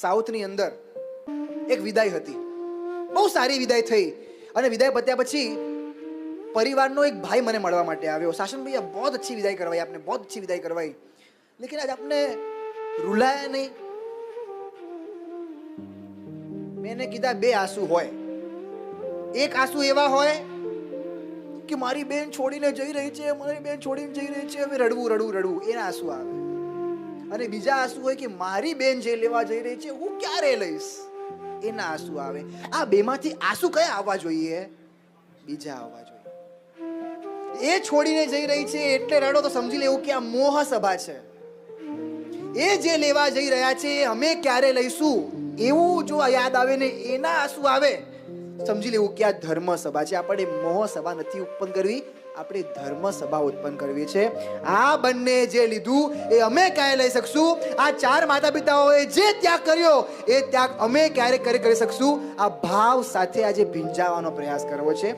સાઉથની અંદર એક વિદાય હતી, બહુ સારી વિદાય થઈ. અને વિદાય પત્યા પછી પરિવારનો એક ભાઈ મને મળવા માટે આવ્યો. શાસન ભैया बहुत अच्छी विदाई करवाई आपने, बहुत अच्छी विदाई करवाई, लेकिन आज आपने रुलाया नहीं. मैंने કીધા બે આંસુ હોય. એક આંસુ એવા હોય કે મારી બેન છોડીને જઈ રહી છે, મારી બેન છોડીને જઈ રહી છે, હવે રડવું રડવું રડવું, એના આંસુ આવે. અને બીજા આંસુ હોય કે મારી બેન જે લેવા જઈ રહી છે હું ક્યારે લઈશ, એના આંસુ આવે. આ બેમાંથી આંસુ કયા આવવા જોઈએ? બીજા આવવા જોઈએ. એ છોડીને જઈ રહી છે એટલે રડો તો સમજી લેવું કે આ મોહ સભા છે. એ જે લેવા જઈ રહ્યા છે અમે ક્યારે લઈશું એવું જો યાદ આવે ને એના આંસુ આવે, સમજી લેવું કે આ ધર્મ સભા છે. આપણે મોહ સભા નથી ઉત્પન્ન કરવી, આપણે ધર્મ સભા ઉત્પન્ન કરવી છે. આ બંને જે લીધું એ અમે ક્યારે લઈ શકશું? આ ચાર માતા પિતાઓએ જે ત્યાગ કર્યો એ ત્યાગ અમે ક્યારે કરી શકશું? આ ભાવ સાથે આજે ભીંજાવાનો પ્રયાસ કરવો છે.